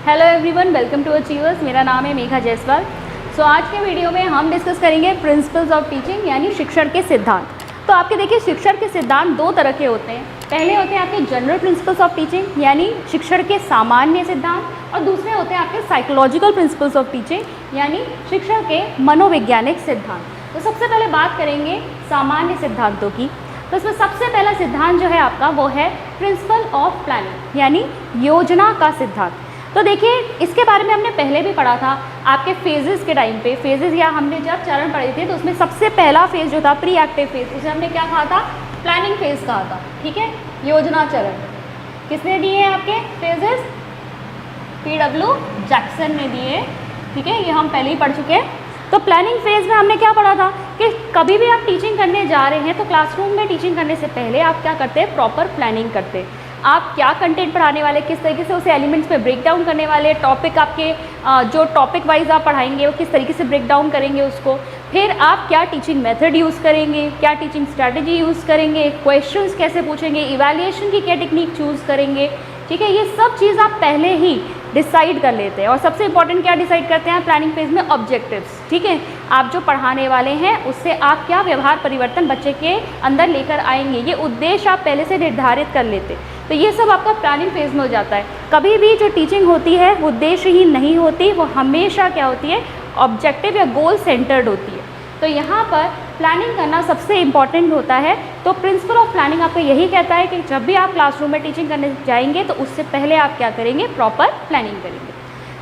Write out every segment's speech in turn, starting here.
Hello everyone, welcome to achievers. मेरा नाम है मेघा जायसवाल। आज के वीडियो में हम डिस्कस करेंगे प्रिंसिपल्स ऑफ टीचिंग यानी शिक्षण के सिद्धांत। तो आपके देखिए शिक्षण के सिद्धांत दो तरह के होते हैं। पहले होते हैं आपके जनरल प्रिंसिपल्स ऑफ टीचिंग यानी शिक्षण के सामान्य सिद्धांत, और दूसरे होते हैं आपके साइकोलॉजिकल प्रिंसिपल्स ऑफ टीचिंग यानी शिक्षण के मनोवैज्ञानिक सिद्धांत। तो सबसे पहले बात करेंगे सामान्य सिद्धांतों की। तो इसमें सबसे पहला सिद्धांत जो है आपका वो है प्रिंसिपल ऑफ प्लानिंग यानी योजना का सिद्धांत। तो देखिए इसके बारे में हमने पहले भी पढ़ा था आपके फेजेस के टाइम पे। फेजेस या हमने जब चरण पढ़े थे तो उसमें सबसे पहला फेज जो था प्री एक्टिव फेज, उसे हमने क्या कहा था? प्लानिंग फेज कहा था। ठीक है, योजना चरण किसने दिए हैं आपके फेजेस? PW जैक्सन ने दिए। ठीक है, ये हम पहले ही पढ़ चुके हैं। तो प्लानिंग फेज में हमने क्या पढ़ा था कि कभी भी आप टीचिंग करने जा रहे हैं तो क्लासरूम में टीचिंग करने से पहले आप क्या करते हैं? प्रॉपर प्लानिंग करते हैं। आप क्या कंटेंट पढ़ाने वाले, किस तरीके से उसे एलिमेंट्स पे ब्रेक डाउन करने वाले, टॉपिक आपके जो टॉपिक वाइज आप पढ़ाएंगे वो किस तरीके से ब्रेक डाउन करेंगे उसको, फिर आप क्या टीचिंग मेथड यूज़ करेंगे, क्या टीचिंग स्ट्रैटेजी यूज़ करेंगे, क्वेश्चंस कैसे पूछेंगे, इवैल्यूएशन की क्या टेक्निक चूज़ करेंगे। ठीक है, ये सब चीज़ आप पहले ही डिसाइड कर लेते हैं। और सबसे इंपॉर्टेंट क्या डिसाइड करते हैं प्लानिंग फेज में? ऑब्जेक्टिव्स। ठीक है, आप जो पढ़ाने वाले हैं उससे आप क्या व्यवहार परिवर्तन बच्चे के अंदर लेकर आएंगे, ये उद्देश्य आप पहले से निर्धारित कर लेते हैं। तो ये सब आपका प्लानिंग फेज में हो जाता है। कभी भी जो टीचिंग होती है उद्देश्य ही नहीं होती, वो हमेशा क्या होती है? ऑब्जेक्टिव या गोल सेंटर्ड होती है। तो यहाँ पर प्लानिंग करना सबसे इम्पॉर्टेंट होता है। तो प्रिंसिपल ऑफ प्लानिंग आपको यही कहता है कि जब भी आप क्लासरूम में टीचिंग करने जाएंगे तो उससे पहले आप क्या करेंगे? प्रॉपर प्लानिंग करेंगे।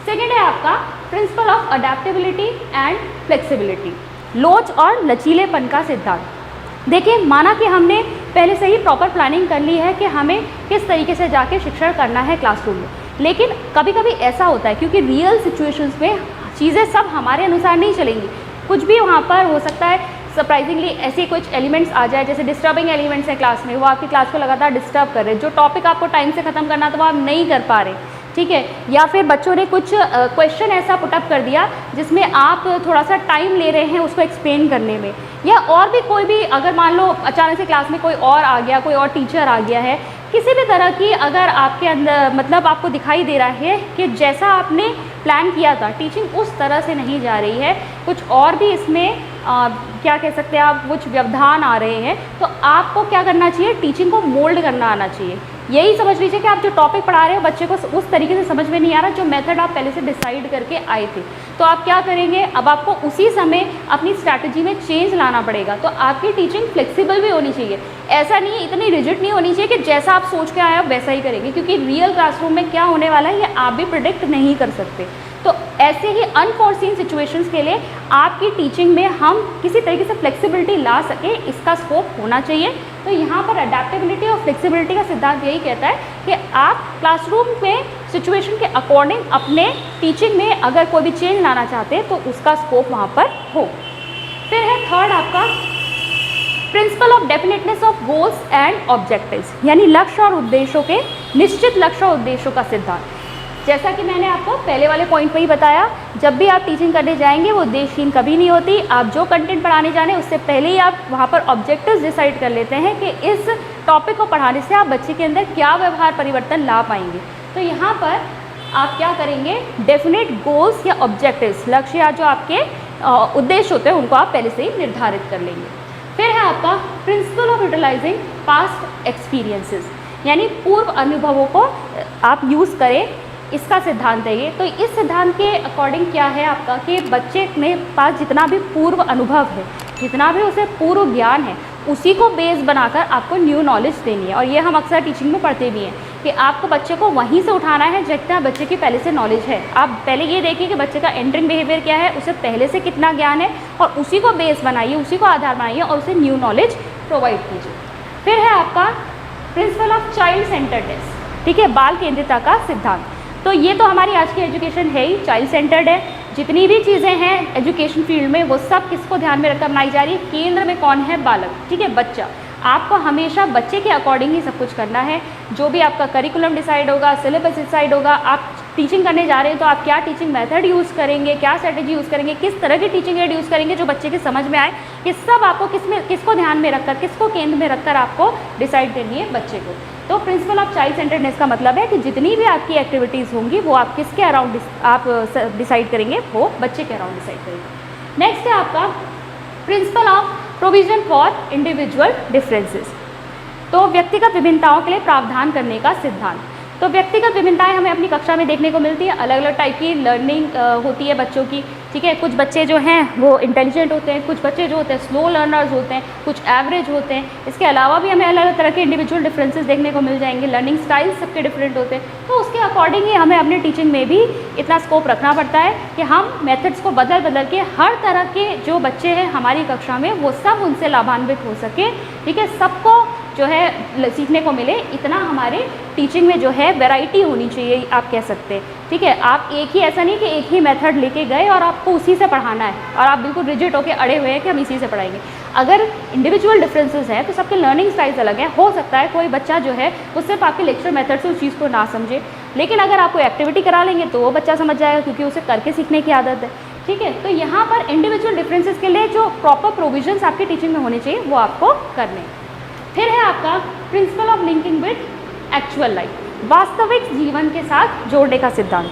सेकेंड है आपका principle of adaptability and flexibility, लोच और लचीलेपन का सिद्धांत। देखिए माना कि हमने पहले से ही प्रॉपर प्लानिंग कर ली है कि हमें किस तरीके से जाके शिक्षण करना है क्लासरूम में, लेकिन कभी कभी ऐसा होता है क्योंकि रियल सिचुएशंस में चीज़ें सब हमारे अनुसार नहीं चलेंगी। कुछ भी वहाँ पर हो सकता है, सरप्राइजिंगली ऐसे कुछ एलिमेंट्स आ जाए जैसे डिस्टर्बिंग एलिमेंट्स हैं क्लास में, वो आपकी क्लास को लगातार डिस्टर्ब कर रहे हैं। जो टॉपिक आपको टाइम से ख़त्म करना था वो आप नहीं कर पा रहे। ठीक है, या फिर बच्चों ने कुछ क्वेश्चन ऐसा पुटअप कर दिया जिसमें आप थोड़ा सा टाइम ले रहे हैं उसको एक्सप्लेन करने में, या और भी कोई भी अगर मान लो अचानक से क्लास में कोई और आ गया, कोई और टीचर आ गया है, किसी भी तरह की अगर आपके अंदर मतलब आपको दिखाई दे रहा है कि जैसा आपने प्लान किया था टीचिंग उस तरह से नहीं जा रही है, कुछ और भी इसमें क्या कह सकते हैं आप, कुछ व्यवधान आ रहे हैं, तो आपको क्या करना चाहिए? टीचिंग को मोल्ड करना आना चाहिए। यही समझ लीजिए कि आप जो टॉपिक पढ़ा रहे हो बच्चे को उस तरीके से समझ में नहीं आ रहा जो मेथड आप पहले से डिसाइड करके आए थे, तो आप क्या करेंगे? अब आपको उसी समय अपनी स्ट्रैटेजी में चेंज लाना पड़ेगा। तो आपकी टीचिंग फ्लेक्सिबल भी होनी चाहिए। ऐसा नहीं, इतनी रिजिड नहीं होनी चाहिए कि जैसा आप सोच के आए आप वैसा ही करेंगे, क्योंकि रियल क्लासरूम में क्या होने वाला है ये आप भी प्रिडिक्ट नहीं कर सकते। तो ऐसे ही अनफॉर्सीन सिचुएशंस के लिए आपकी टीचिंग में हम किसी तरीके से फ्लेक्सिबिलिटी ला सके, इसका स्कोप होना चाहिए। तो यहाँ पर अडेप्टेबिलिटी और फ्लेक्सिबिलिटी का सिद्धांत यही कहता है कि आप क्लासरूम में सिचुएशन के अकॉर्डिंग अपने टीचिंग में अगर कोई भी चेंज लाना चाहते हैं तो उसका स्कोप वहाँ पर हो। फिर है थर्ड आपका principle of definiteness of goals and objectives यानी लक्ष्य और उद्देश्यों के, निश्चित लक्ष्य और उद्देश्यों का सिद्धांत। जैसा कि मैंने आपको पहले वाले पॉइंट पर ही बताया, जब भी आप टीचिंग करने जाएंगे वो उद्देश्यहीन कभी नहीं होती। आप जो कंटेंट पढ़ाने जाने उससे पहले ही आप वहाँ पर ऑब्जेक्टिव्स डिसाइड कर लेते हैं कि इस टॉपिक को पढ़ाने से आप बच्चे के अंदर क्या व्यवहार परिवर्तन ला पाएंगे। तो यहाँ पर आप क्या करेंगे? डेफिनेट गोल्स या ऑब्जेक्टिव्स, लक्ष्य या जो आपके उद्देश्य होते हैं उनको आप पहले से ही निर्धारित कर लेंगे। फिर है आपका principle of utilising past experiences यानी पूर्व अनुभवों को आप यूज़ करें, इसका सिद्धांत है ये। तो इस सिद्धांत के अकॉर्डिंग क्या है आपका कि बच्चे में पास जितना भी पूर्व अनुभव है, जितना भी उसे पूर्व ज्ञान है, उसी को बेस बनाकर आपको न्यू नॉलेज देनी है। और ये हम अक्सर टीचिंग में पढ़ते भी हैं कि आपको बच्चे को वहीं से उठाना है जितना बच्चे की पहले से नॉलेज है। आप पहले ये देखिए कि बच्चे का एंटरिंग बिहेवियर क्या है, उसे पहले से कितना ज्ञान है, और उसी को बेस बनाइए, उसी को आधार बनाइए और उसे न्यू नॉलेज प्रोवाइड कीजिए। फिर है आपका प्रिंसिपल ऑफ चाइल्ड सेंटर्डनेस, ठीक है, बाल केंद्रितता का सिद्धांत। तो ये तो हमारी आज की एजुकेशन है ही चाइल्ड सेंटर्ड है। जितनी भी चीज़ें हैं एजुकेशन फील्ड में वो सब किसको ध्यान में रखकर बनाई जा रही है? केंद्र में कौन है? बालक। ठीक है, बच्चा। आपको हमेशा बच्चे के अकॉर्डिंग ही सब कुछ करना है। जो भी आपका करिकुलम डिसाइड होगा, सिलेबस डिसाइड होगा, आप टीचिंग करने जा रहे हैं तो आप क्या टीचिंग मेथड यूज़ करेंगे, क्या स्ट्रेटेजी यूज़ करेंगे, किस तरह की टीचिंग एड यूज़ करेंगे जो बच्चे की समझ में आए, ये सब आपको किसको ध्यान में रखकर, किसको केंद्र में रखकर आपको डिसाइड करनी है बच्चे को। तो प्रिंसिपल ऑफ चाइल्ड सेंटर्डनेस का मतलब है कि जितनी भी आपकी एक्टिविटीज़ होंगी वो आप किसके अराउंड आप डिसाइड करेंगे, वो बच्चे के अराउंड डिसाइड करेंगे। नेक्स्ट है आपका principle of provision for individual differences. तो व्यक्तिगत विभिन्नताओं के लिए प्रावधान करने का सिद्धांत। तो व्यक्तिगत विभिन्नताएं हमें अपनी कक्षा में देखने को मिलती है, अलग अलग टाइप की लर्निंग होती है बच्चों की, ठीक है। कुछ बच्चे जो हैं वो इंटेलिजेंट होते हैं, कुछ बच्चे जो होते हैं स्लो लर्नर्स होते हैं, कुछ एवरेज होते हैं। इसके अलावा भी हमें अलग अलग तरह के इंडिविजुअल डिफरेंसेस देखने को मिल जाएंगे, लर्निंग स्टाइल सबके डिफरेंट होते हैं। तो उसके अकॉर्डिंग ही हमें अपनी टीचिंग में भी इतना स्कोप रखना पड़ता है कि हम मेथड्स को बदल बदल के हर तरह के जो बच्चे हैं हमारी कक्षा में वो सब उनसे लाभान्वित हो सके, ठीक है, सबको जो है सीखने को मिले। इतना हमारे टीचिंग में जो है वैरायटी होनी चाहिए, आप कह सकते हैं, ठीक है। आप एक ही, ऐसा नहीं कि एक ही मेथड लेके गए और आपको उसी से पढ़ाना है और आप बिल्कुल रिजिड होकर अड़े हुए हैं कि हम इसी से पढ़ाएंगे। अगर इंडिविजुअल डिफरेंसेस हैं तो सबके लर्निंग स्टाइल्स अलग हैं। हो सकता है कोई बच्चा जो है वो सिर्फ आपके लेक्चर मेथड से उस चीज़ को ना समझे, लेकिन अगर आपको एक्टिविटी करा लेंगे तो वो बच्चा समझ जाएगा क्योंकि उसे करके सीखने की आदत है, ठीक है। तो यहाँ पर इंडिविजुअल डिफरेंसेस के लिए जो प्रॉपर प्रोविजंस आपकी टीचिंग में होने चाहिए वो आपको करने हैं। फिर है आपका principle of linking with actual life, वास्तविक जीवन के साथ जोड़ने का सिद्धांत।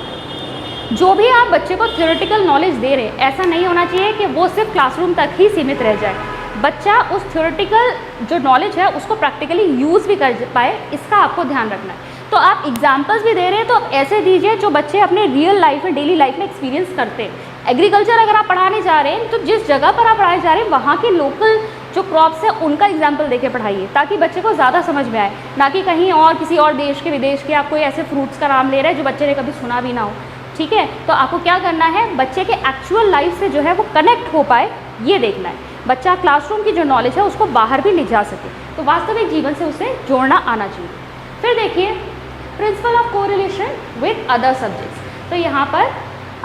जो भी आप बच्चे को थ्योरेटिकल नॉलेज दे रहे हैं, ऐसा नहीं होना चाहिए कि वो सिर्फ क्लासरूम तक ही सीमित रह जाए। बच्चा उस थ्योरेटिकल जो नॉलेज है उसको प्रैक्टिकली यूज़ भी कर पाए, इसका आपको ध्यान रखना है। तो आप एग्जाम्पल्स भी दे रहे हैं तो आप ऐसे दीजिए जो बच्चे अपने रियल लाइफ में, डेली लाइफ में एक्सपीरियंस करते हैं। एग्रीकल्चर अगर आप पढ़ाने जा रहे हैं तो जिस जगह पर आप पढ़ाने जा रहे हैं वहाँ के लोकल जो क्रॉप्स है उनका एग्जाम्पल देके पढ़ाइए, ताकि बच्चे को ज़्यादा समझ में आए, ना कि कहीं और किसी और देश के, विदेश के आप कोई ऐसे फ्रूट्स का नाम ले रहे हैं जो बच्चे ने कभी सुना भी ना हो, ठीक है। तो आपको क्या करना है, बच्चे के एक्चुअल लाइफ से जो है वो कनेक्ट हो पाए, ये देखना है। बच्चा क्लासरूम की जो नॉलेज है उसको बाहर भी ले जा सके, तो वास्तविक जीवन से उसे जोड़ना आना चाहिए। फिर देखिए principle of correlation with other subjects. तो यहाँ पर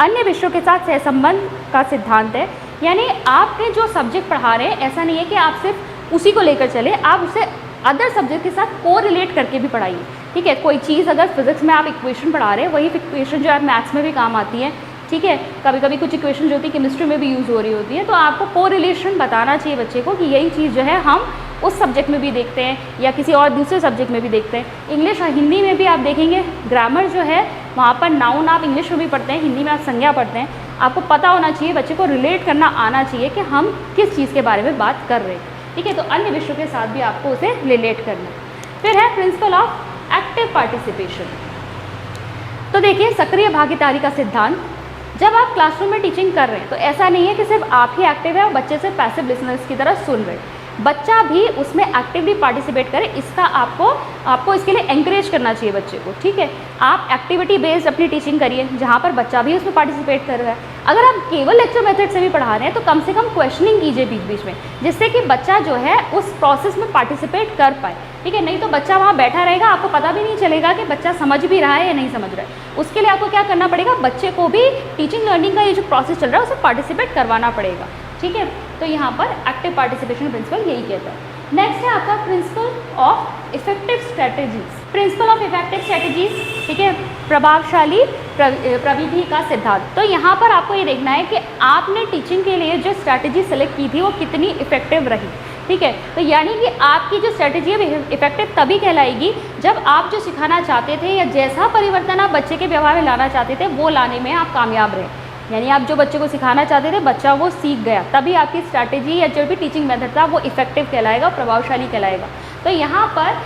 अन्य विषयों के साथ सहसंबंध का सिद्धांत है, यानी आपने जो सब्जेक्ट पढ़ा रहे हैं ऐसा नहीं है कि आप सिर्फ उसी को लेकर चले, आप उसे अदर सब्जेक्ट के साथ कोरिलेट करके भी पढ़ाइए, ठीक है। कोई चीज़ अगर फिजिक्स में आप इक्वेशन पढ़ा रहे हैं, वही इक्वेशन जो है मैथ्स में भी काम आती है, ठीक है। कभी कभी कुछ इक्वेशन जो होती है केमिस्ट्री में भी यूज़ हो रही होती है, तो आपको कोरिलेशन बताना चाहिए बच्चे को कि यही चीज़ जो है हम उस सब्जेक्ट में भी देखते हैं या किसी और दूसरे सब्जेक्ट में भी देखते हैं। इंग्लिश और हिंदी में भी आप देखेंगे ग्रामर जो है वहाँ पर नाउन आप इंग्लिश में भी पढ़ते हैं, हिंदी में आप संज्ञा पढ़ते हैं। आपको पता होना चाहिए, बच्चे को रिलेट करना आना चाहिए कि हम किस चीज़ के बारे में बात कर रहे हैं, ठीक है। तो अन्य विषयों के साथ भी आपको उसे रिलेट करना है। फिर है प्रिंसिपल ऑफ एक्टिव पार्टिसिपेशन। तो देखिए सक्रिय भागीदारी का सिद्धांत। जब आप क्लासरूम में टीचिंग कर रहे हैं तो ऐसा नहीं है कि सिर्फ आप ही एक्टिव है और बच्चे सिर्फ पैसिव लिसनर्स की तरह सुन रहे हैं, बच्चा भी उसमें एक्टिवली पार्टिसिपेट करे। इसका आपको इसके लिए एंकरेज करना चाहिए बच्चे को, ठीक है। आप एक्टिविटी बेस्ड अपनी टीचिंग करिए जहाँ पर बच्चा भी उसमें पार्टिसिपेट कर रहा है। अगर आप केवल लेक्चर मेथड से भी पढ़ा रहे हैं तो कम से कम क्वेश्चनिंग कीजिए बीच बीच में, जिससे कि बच्चा जो है उस प्रोसेस में पार्टिसिपेट कर पाए, ठीक है। नहीं तो बच्चा वहाँ बैठा रहेगा, आपको पता भी नहीं चलेगा कि बच्चा समझ भी रहा है या नहीं समझ रहा है। उसके लिए आपको क्या करना पड़ेगा, बच्चे को भी टीचिंग लर्निंग का ये जो प्रोसेस चल रहा है उसे पार्टिसिपेट करवाना पड़ेगा, ठीक है। तो यहाँ पर एक्टिव पार्टिसिपेशन प्रिंसिपल यही कहता है। नेक्स्ट है आपका principle of effective strategies. Principle of effective strategies, ठीक है, प्रभावशाली प्रविधि का सिद्धांत। तो यहाँ पर आपको ये देखना है कि आपने टीचिंग के लिए जो स्ट्रैटेजी सेलेक्ट की थी वो कितनी इफेक्टिव रही, ठीक है। तो यानी कि आपकी जो स्ट्रैटेजी है इफेक्टिव तभी कहलाएगी जब आप जो सिखाना चाहते थे या जैसा परिवर्तन आप बच्चे के व्यवहार में लाना चाहते थे वो लाने में आप कामयाब रहे, यानी आप जो बच्चे को सिखाना चाहते थे बच्चा वो सीख गया, तभी आपकी स्ट्रैटेजी या जो भी टीचिंग मेथड था वो इफेक्टिव कहलाएगा, प्रभावशाली कहलाएगा। तो यहाँ पर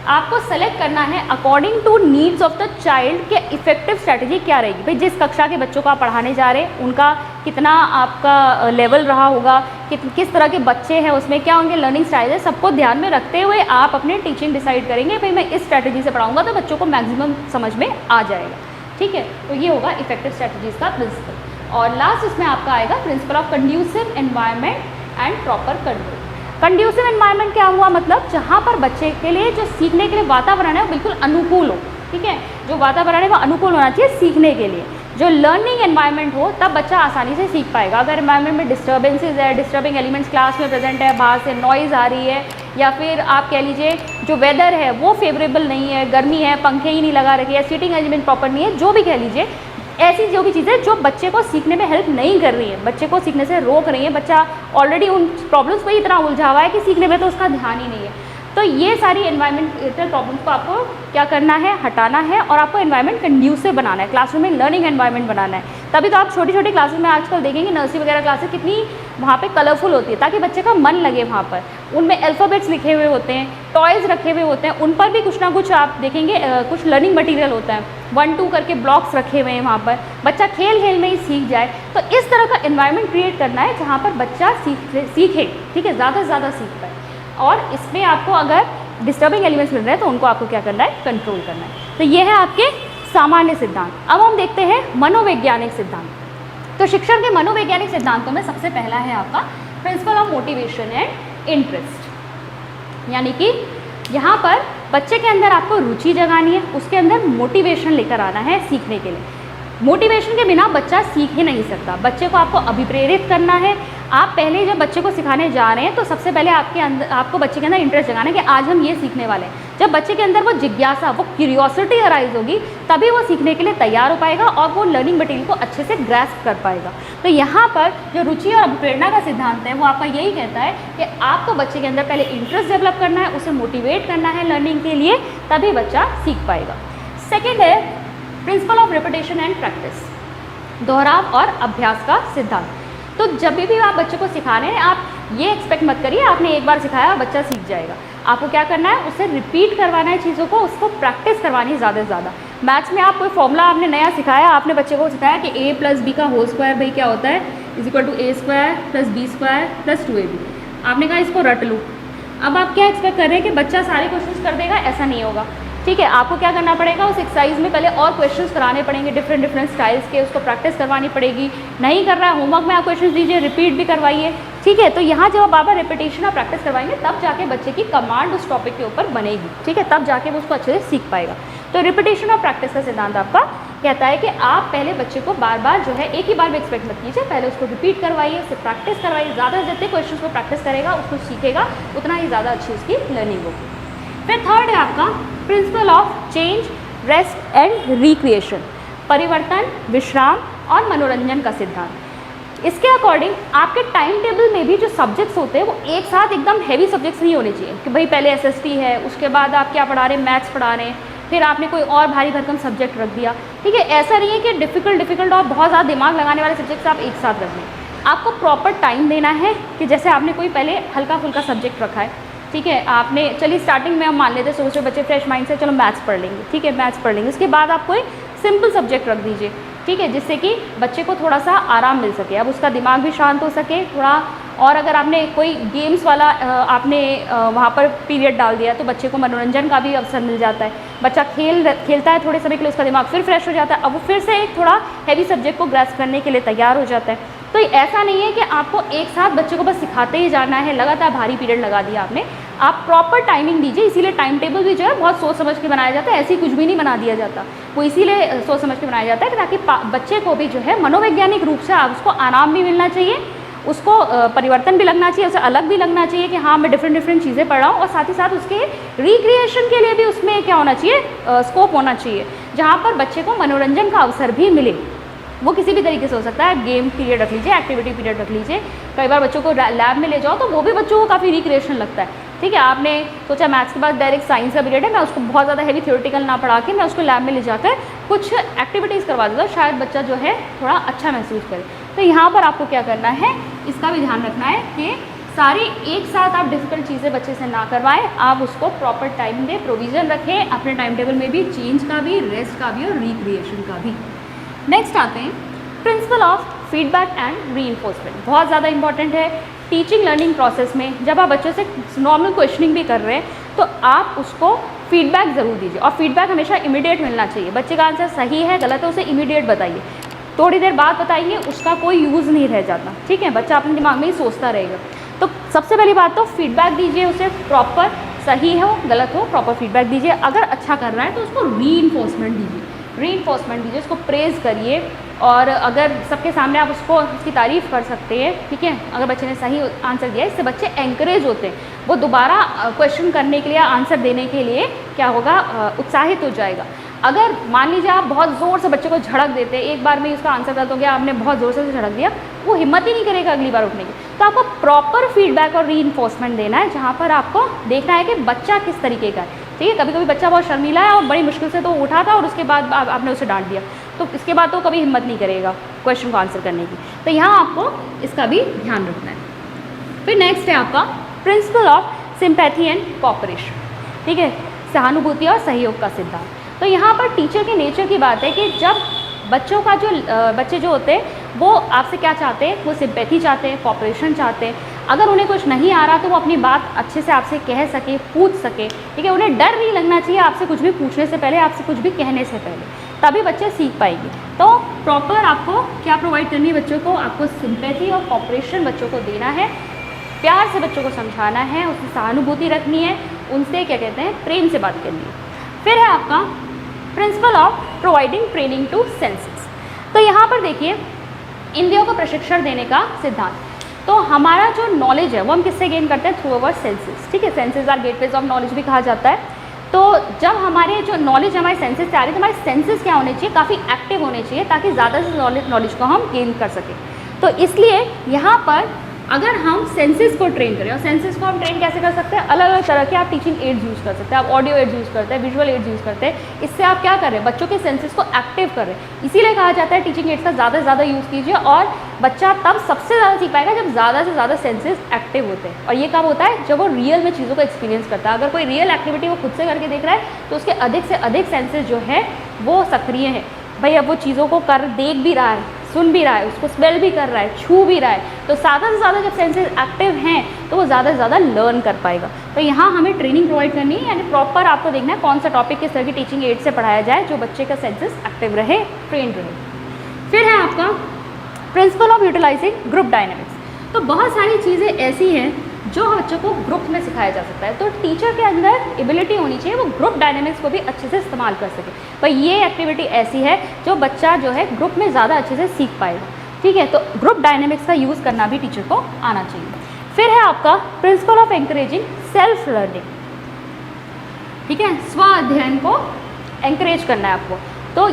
आपको सेलेक्ट करना है according to needs of the child कि इफेक्टिव स्ट्रैटेजी क्या रहेगी। भाई जिस कक्षा के बच्चों को आप पढ़ाने जा रहे हैं उनका कितना आपका लेवल रहा होगा, किस तरह के बच्चे हैं, उसमें क्या उनके लर्निंग स्टाइल है, सबको ध्यान में रखते हुए आप अपने टीचिंग डिसाइड करेंगे। भाई मैं इस स्ट्रैटेजी से पढ़ाऊँगा तो बच्चों को मैक्सिमम समझ में आ जाएगा, ठीक है। तो ये होगा इफेक्टिव स्ट्रैटेजीज का प्रिंसिपल। और लास्ट इसमें आपका आएगा principle of conducive environment and proper control. Conducive environment क्या हुआ, मतलब जहाँ पर बच्चे के लिए जो सीखने के लिए वातावरण है वो बिल्कुल अनुकूल हो, ठीक है। जो वातावरण है वो अनुकूल होना चाहिए सीखने के लिए। जो लर्निंग एनवायरनमेंट हो तब बच्चा आसानी से सीख पाएगा। अगर एनवायरनमेंट में डिस्टर्बेंसेज है, डिस्टर्बिंग एलिमेंट्स क्लास में प्रेजेंट है, बाहर से नॉइज़ आ रही है, या फिर आप कह लीजिए जो वेदर है वो फेवरेबल नहीं है, गर्मी है, पंखे ही नहीं लगा रखे, या सीटिंग अरेंजमेंट प्रॉपर नहीं है, जो भी कह लीजिए, ऐसी जो भी चीज़ें जो बच्चे को सीखने में हेल्प नहीं कर रही है, बच्चे को सीखने से रोक रही है, बच्चा ऑलरेडी उन प्रॉब्लम्स पर ही इतना उलझा हुआ है कि सीखने में तो उसका ध्यान ही नहीं है। तो ये सारी एनवायरमेंटल प्रॉब्लम्स को आपको क्या करना है, हटाना है, और आपको एनवायरनमेंट कंड्यूसिव बनाना है, क्लासरूम में लर्निंग एनवायरनमेंट बनाना है। तभी तो आप छोटी छोटी क्लासेस में आजकल देखेंगे, नर्सरी वगैरह क्लासेस कितनी वहाँ पे कलरफुल होती है, ताकि बच्चे का मन लगे वहाँ पर। उनमें अल्फ़ाबेट्स लिखे हुए होते हैं, टॉयज़ रखे हुए होते हैं, उन पर भी कुछ ना कुछ आप देखेंगे कुछ लर्निंग मटीरियल होता है, 1 2 करके ब्लॉक्स रखे हुए हैं वहाँ पर, बच्चा खेल खेल में ही सीख जाए। तो इस तरह का एनवायरनमेंट क्रिएट करना है जहाँ पर बच्चा सीखे, ठीक है, ज़्यादा से ज़्यादा सीख पाए। और इसमें आपको अगर डिस्टर्बिंग एलिमेंट्स मिल रहे हैं तो उनको आपको क्या करना है, कंट्रोल करना है। तो ये है आपके सामान्य सिद्धांत। अब हम देखते हैं मनोवैज्ञानिक सिद्धांत। तो शिक्षण के मनोवैज्ञानिक सिद्धांतों में सबसे पहला है आपका principle of motivation and interest, यानी कि यहाँ पर बच्चे के अंदर आपको रुचि जगानी है, उसके अंदर मोटिवेशन लेकर आना है सीखने के लिए। मोटिवेशन के बिना बच्चा सीख ही नहीं सकता, बच्चे को आपको अभिप्रेरित करना है। आप पहले जब बच्चे को सिखाने जा रहे हैं तो सबसे पहले आपको बच्चे के अंदर इंटरेस्ट जगाना है कि आज हम ये सीखने वाले हैं। जब बच्चे के अंदर वो जिज्ञासा, वो क्यूरियोसिटी अराइज होगी, तभी वो सीखने के लिए तैयार हो पाएगा और वो लर्निंग मटेरियल को अच्छे से ग्रैस्प कर पाएगा। तो यहाँ पर जो रुचि और अभिप्रेरणा का सिद्धांत है वो आपका यही कहता है कि आपको बच्चे के अंदर पहले इंटरेस्ट डेवलप करना है, उसे मोटिवेट करना है लर्निंग के लिए, तभी बच्चा सीख पाएगा। सेकेंड है principle of repetition and practice, दोहराव और अभ्यास का सिद्धांत। तो जब भी आप बच्चे को सिखा रहे हैं, आप ये एक्सपेक्ट मत करिए आपने एक बार सिखाया बच्चा सीख जाएगा। आपको क्या करना है, उसे रिपीट करवाना है चीज़ों को, उसको प्रैक्टिस करवानी है ज़्यादा से ज़्यादा। मैथ्स में आप कोई फॉर्मूला आपने नया सिखाया, आपने बच्चे को सिखाया कि a + b का होल स्क्वायर भाई क्या होता है, = a² + b² + 2ab। आपने कहा इसको रट लूँ। अब आप क्या एक्सपेक्ट कर रहे हैं कि बच्चा सारे क्वेश्चंस कर देगा, ऐसा नहीं होगा। ठीक है, आपको क्या करना पड़ेगा, उस एक्सरसाइज में पहले और क्वेश्चंस कराने पड़ेंगे डिफरेंट स्टाइल्स के, उसको प्रैक्टिस करवानी पड़ेगी। नहीं कर रहा है, होमवर्क में आप क्वेश्चंस दीजिए, रिपीट भी करवाइए। ठीक है, तो यहाँ जब आप बार रिपीटेशन और प्रैक्टिस करवाएंगे तब जाके बच्चे की कमांड उस टॉपिक के ऊपर बनेगी। ठीक है, तब जाके वो उसको अच्छे से सीख पाएगा। तो रिपीटेशन और प्रैक्टिस का सिद्धांत आपका कहता है कि आप पहले बच्चे को बार बार जो है एक ही बार में एक्सपेक्ट मत कीजिए, पहले उसको रिपीट करवाइए, उससे प्रैक्टिस करवाइए। ज़्यादा से जितने क्वेश्चन को प्रैक्टिस करेगा, उसको सीखेगा, उतना ही ज़्यादा अच्छी उसकी लर्निंग होगी। फिर थर्ड है आपका principle of change, rest and recreation, परिवर्तन, विश्राम और मनोरंजन का सिद्धांत। इसके अकॉर्डिंग आपके टाइम टेबल में भी जो सब्जेक्ट्स होते हैं वो एक साथ एकदम हैवी सब्जेक्ट्स नहीं होने चाहिए कि भाई पहले एसएसटी है, उसके बाद आप क्या पढ़ा रहे हैं, मैथ्स पढ़ा रहे हैं, फिर आपने कोई और भारी भरकम सब्जेक्ट रख दिया। ठीक है, ऐसा नहीं है कि डिफ़िकल्ट और बहुत ज़्यादा दिमाग लगाने वाले सब्जेक्ट्स आप एक साथ रख लें। आपको प्रॉपर टाइम देना है कि जैसे आपने कोई पहले हल्का फुल्का सब्जेक्ट रखा है, ठीक है, आपने चलिए स्टार्टिंग में हम मान लेते हैं सोच रहे बच्चे फ्रेश माइंड से चलो मैथ्स पढ़ लेंगे, ठीक है, मैथ्स पढ़ लेंगे। उसके बाद आप कोई सिंपल सब्जेक्ट रख दीजिए, ठीक है, जिससे कि बच्चे को थोड़ा सा आराम मिल सके, अब उसका दिमाग भी शांत हो सके थोड़ा। और अगर आपने कोई गेम्स वाला आपने वहाँ पर पीरियड डाल दिया तो बच्चे को मनोरंजन का भी अवसर मिल जाता है। बच्चा खेलता है थोड़े समय के लिए, उसका दिमाग फिर फ्रेश हो जाता है, अब वो फिर से एक थोड़ा हैवी सब्जेक्ट को ग्रैस्प करने के लिए तैयार हो जाता है। तो ऐसा नहीं है कि आपको एक साथ बच्चे को बस सिखाते ही जाना है, लगातार भारी पीरियड लगा दिया आपने। आप प्रॉपर टाइमिंग दीजिए, इसीलिए टाइम टेबल भी जो है बहुत सोच समझ के बनाया जाता है, ऐसे ही कुछ भी नहीं बना दिया जाता। वो इसीलिए सोच समझ के बनाया जाता है कि ताकि बच्चे को भी जो है मनोवैज्ञानिक रूप से आप उसको आराम भी मिलना चाहिए, उसको परिवर्तन भी लगना चाहिए, उसे अलग भी लगना चाहिए कि हाँ मैं डिफरेंट चीज़ें पढ़ रहा हूँ, और साथ ही साथ उसके रिक्रिएशन के लिए भी उसमें क्या होना चाहिए, स्कोप होना चाहिए, जहाँ पर बच्चे को मनोरंजन का अवसर भी मिले। वो किसी भी तरीके से हो सकता है, गेम पीरियड रख लीजिए, एक्टिविटी पीरियड रख लीजिए। कई बार बच्चों को लैब में ले जाओ तो वो भी बच्चों को काफ़ी रिक्रिएशन लगता है। ठीक है, आपने सोचा मैथ्स के बाद डायरेक्ट साइंस का पीरियड है, मैं उसको बहुत ज़्यादा हैवी थ्योरेटिकल ना पढ़ा के मैं उसको लैब में ले जाकर कुछ एक्टिविटीज़ करवा देता हूँ, शायद बच्चा जो है थोड़ा अच्छा महसूस करे। तो यहाँ पर आपको क्या करना है, इसका भी ध्यान रखना है कि सारी एक साथ आप डिफ़िकल्ट चीज़ें बच्चे से ना करवाएं, आप उसको प्रॉपर टाइम दें, प्रोविज़न रखें अपने टाइम टेबल में भी, चेंज का भी, रेस्ट का भी और रिक्रिएशन का भी। नेक्स्ट आते हैं principle of feedback and reinforcement, बहुत ज़्यादा इंपॉर्टेंट है टीचिंग लर्निंग प्रोसेस में। जब आप बच्चों से नॉर्मल क्वेश्चनिंग भी कर रहे हैं तो आप उसको फीडबैक ज़रूर दीजिए, और फीडबैक हमेशा इमीडिएट मिलना चाहिए। बच्चे का आंसर सही है गलत है उसे इमीडिएट बताइए, थोड़ी देर बाद बताइए, उसका कोई यूज़ नहीं रह जाता। ठीक है, बच्चा अपने दिमाग में ही सोचता रहेगा। तो सबसे पहली बात तो फीडबैक दीजिए उसे, प्रॉपर, सही हो गलत हो प्रॉपर फीडबैक दीजिए। अगर अच्छा कर रहा है तो उसको रीइंफोर्समेंट दीजिए, उसको प्रेज़ करिए, और अगर सबके सामने आप उसकी तारीफ़ कर सकते हैं, ठीक है, अगर बच्चे ने सही आंसर दिया, इससे बच्चे एंकरेज होते हैं, वो दोबारा क्वेश्चन करने के लिए, आंसर देने के लिए क्या होगा, उत्साहित हो जाएगा। अगर मान लीजिए आप बहुत ज़ोर से बच्चे को झड़क देते हैं, एक बार में उसका आंसर गलत हो गया, आपने बहुत ज़ोर से झड़क दिया, वो हिम्मत ही नहीं करेगा अगली बार उठने की। तो आपको प्रॉपर फीडबैक और रीइंफोर्समेंट देना है, जहाँ पर आपको देखना है कि बच्चा किस तरीके का है, ठीक है। कभी कभी बच्चा बहुत शर्मीला है और बड़ी मुश्किल से तो उठा था और उसके बाद आपने उसे डांट दिया, तो इसके बाद तो कभी हिम्मत नहीं करेगा क्वेश्चन को आंसर करने की। तो यहाँ आपको इसका भी ध्यान रखना है। फिर नेक्स्ट है आपका principle of sympathy and cooperation, ठीक है, सहानुभूति और सहयोग का सिद्धांत। तो यहाँ पर टीचर के नेचर की बात है कि जब बच्चे जो होते हैं वो आपसे क्या चाहते हैं, वो सिंपैथी चाहते हैं, कोऑपरेशन चाहते हैं। अगर उन्हें कुछ नहीं आ रहा तो वो अपनी बात अच्छे से आपसे कह सके, पूछ सके, ठीक है। उन्हें डर नहीं लगना चाहिए आपसे कुछ भी पूछने से पहले, आपसे कुछ भी कहने से पहले, तभी बच्चे सीख पाएंगे। तो प्रॉपर आपको क्या प्रोवाइड करनी है बच्चों को, आपको सिंपैथी और कोऑपरेशन बच्चों को देना है, प्यार से बच्चों को समझाना है, उसकी सहानुभूति रखनी है, उनसे क्या कहते हैं, प्रेम से बात करनी है। फिर है आपका principle of providing training to senses. तो यहाँ पर देखिए इंद्रियों को प्रशिक्षण देने का सिद्धांत। तो हमारा जो नॉलेज है वो हम किससे गेन करते हैं, थ्रू अवर सेंसेस, ठीक है। Senses are gateways of knowledge भी कहा जाता है। तो जब हमारे जो नॉलेज हमारे सेंसेस से आ रही है, तो हमारे सेंसेस क्या होने चाहिए, काफ़ी एक्टिव होने चाहिए, ताकि ज़्यादा से नॉलेज को हम गेन कर सकें। तो इसलिए यहाँ पर अगर हम सेंसेस को ट्रेन करें, और सेंसेस को हम ट्रेन कैसे कर सकते हैं, अलग अलग तरह के आप टीचिंग एड्स यूज़ कर सकते हैं, आप ऑडियो एड्स यूज़ करते हैं, विजुअल एड्स यूज़ करते हैं। इससे आप क्या कर रहे हैं, बच्चों के सेंसेस को एक्टिव कर रहे हैं। इसीलिए कहा जाता है टीचिंग एड्स का ज़्यादा से ज़्यादा यूज़ कीजिए, और बच्चा तब सबसे ज़्यादा सीख पाएगा जब ज़्यादा से ज़्यादा सेंसेस एक्टिव होते हैं। और ये कब होता है, जब वो रियल में चीज़ों को एक्सपीरियंस करता है। अगर कोई रियल एक्टिविटी वो खुद से करके देख रहा है तो उसके अधिक से अधिक सेंसेस जो है वो सक्रिय है। भाई अब वो चीज़ों को देख भी रहा है, सुन भी रहा है, उसको स्मेल भी कर रहा है, छू भी रहा है, तो ज़्यादा से ज़्यादा जब सेंसेस एक्टिव हैं तो वो ज़्यादा से ज़्यादा लर्न कर पाएगा। तो यहाँ हमें ट्रेनिंग प्रोवाइड करनी है, यानी प्रॉपर आपको देखना है कौन सा टॉपिक किस तरह की टीचिंग एड से पढ़ाया जाए जो बच्चे का सेंसेस एक्टिव रहे, ट्रेंड रहे। फिर है आपका principle of utilising group dynamics. तो बहुत सारी चीज़ें ऐसी हैं जो बच्चों को ग्रुप में सिखाया जा सकता है। तो टीचर के अंदर एबिलिटी होनी चाहिए वो ग्रुप डायनेमिक्स को भी अच्छे से इस्तेमाल कर सके। पर ये एक्टिविटी ऐसी है जो बच्चा जो है ग्रुप में ज़्यादा अच्छे से सीख पाएगा, ठीक है। तो ग्रुप डायनेमिक्स का यूज़ करना भी टीचर को आना चाहिए। फिर है आपका principle of encouraging self learning, ठीक है, स्व अध्ययन को एनकरेज करना है आपको। तो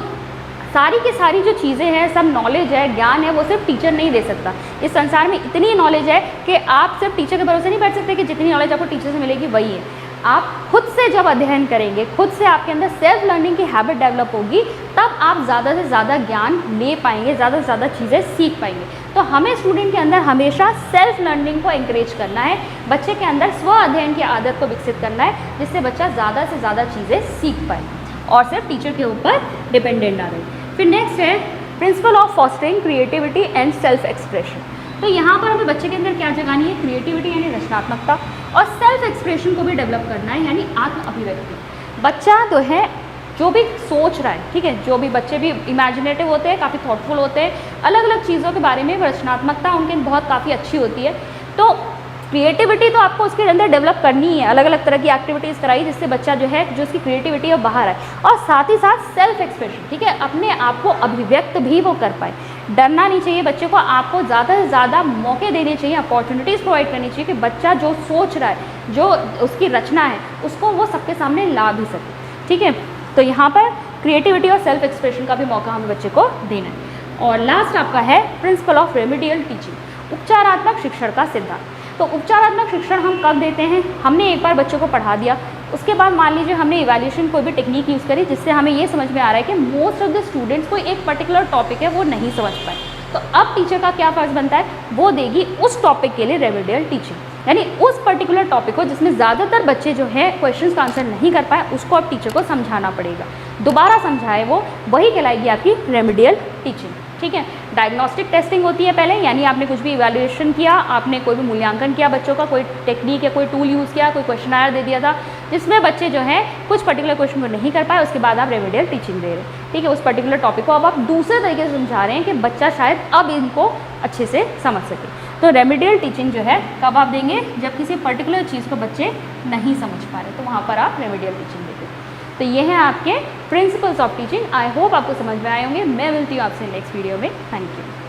सारी की सारी जो चीज़ें हैं, सब नॉलेज है, ज्ञान है, वो सिर्फ टीचर नहीं दे सकता। इस संसार में इतनी नॉलेज है कि आप सिर्फ टीचर के भरोसे नहीं बैठ सकते कि जितनी नॉलेज आपको टीचर से मिलेगी वही है। आप खुद से जब अध्ययन करेंगे, खुद से आपके अंदर सेल्फ लर्निंग की हैबिट डेवलप होगी, तब आप ज़्यादा से ज़्यादा ज्ञान ले पाएंगे, ज़्यादा से ज़्यादा चीज़ें सीख पाएंगे। तो हमें स्टूडेंट के अंदर हमेशा सेल्फ लर्निंग को एनकरेज करना है, बच्चे के अंदर स्व अध्ययन की आदत को विकसित करना है, जिससे बच्चा ज़्यादा से ज़्यादा चीज़ें सीख पाए और सिर्फ टीचर के ऊपर डिपेंडेंट ना रहे। फिर नेक्स्ट है principle of fostering creativity and self expression. तो यहाँ पर हमें बच्चे के अंदर क्या जगानी है, क्रिएटिविटी यानी रचनात्मकता, और सेल्फ एक्सप्रेशन को भी डेवलप करना है, यानी आत्म अभिव्यक्ति। बच्चा तो है जो भी सोच रहा है, ठीक है, जो भी बच्चे भी इमेजिनेटिव होते हैं, काफ़ी थॉटफुल होते हैं, अलग अलग चीज़ों के बारे में रचनात्मकता उनके बहुत काफ़ी अच्छी होती है। तो क्रिएटिविटी तो आपको उसके अंदर डेवलप करनी है, अलग अलग तरह की एक्टिविटीज़ कराई जिससे बच्चा जो है, जो उसकी क्रिएटिविटी है बाहर आए, और साथ ही साथ सेल्फ एक्सप्रेशन, ठीक है, अपने आप को अभिव्यक्त भी वो कर पाए। डरना नहीं चाहिए बच्चे को, आपको ज़्यादा से ज़्यादा मौके देने चाहिए, अपॉर्चुनिटीज़ प्रोवाइड करनी चाहिए कि बच्चा जो सोच रहा है, जो उसकी रचना है, उसको वो सबके सामने ला भी सके, ठीक है। तो यहाँ पर क्रिएटिविटी और सेल्फ एक्सप्रेशन का भी मौका हमें बच्चे को देना है। और लास्ट आपका है प्रिंसिपल ऑफ रेमेडियल टीचिंग, उपचारात्मक शिक्षण का सिद्धांत। तो उपचारात्मक शिक्षण हम कब देते हैं, हमने एक बार बच्चों को पढ़ा दिया, उसके बाद मान लीजिए हमने इवैल्यूएशन कोई भी टेक्निक यूज़ करी जिससे हमें ये समझ में आ रहा है कि मोस्ट ऑफ द स्टूडेंट्स को एक पर्टिकुलर टॉपिक है वो नहीं समझ पाए, तो अब टीचर का क्या फ़र्ज़ बनता है, वो देगी उस टॉपिक के लिए रेमेडियल टीचिंग, यानी उस पर्टिकुलर टॉपिक को जिसमें ज़्यादातर बच्चे जो है क्वेश्चंस का आंसर नहीं कर पाए, उसको अब टीचर को समझाना पड़ेगा, दोबारा समझाए वो, वही कहलाएगी आपकी रेमेडियल टीचिंग, ठीक है। डायग्नोस्टिक टेस्टिंग होती है पहले, यानी आपने कुछ भी इवैल्यूएशन किया, आपने कोई भी मूल्यांकन किया बच्चों का, कोई टेक्निक या कोई टूल यूज़ किया, कोई क्वेश्चनायर दे दिया था जिसमें बच्चे जो है कुछ पर्टिकुलर क्वेश्चन को नहीं कर पाए, उसके बाद आप रेमेडियल टीचिंग दे रहे हैं, ठीक है। उस पर्टिकुलर टॉपिक को अब आप दूसरे तरीके से समझा रहे हैं कि बच्चा शायद अब इनको अच्छे से समझ सके। तो रेमेडियल टीचिंग जो है कब आप देंगे, जब किसी पर्टिकुलर चीज़ को बच्चे नहीं समझ पा रहे, तो वहाँ पर आप रेमेडियल टीचिंग देते हैं। तो ये हैं आपके principles of teaching. I hope आपको समझ में आए होंगे। मैं मिलती हूँ आपसे नेक्स्ट वीडियो में। Thank you.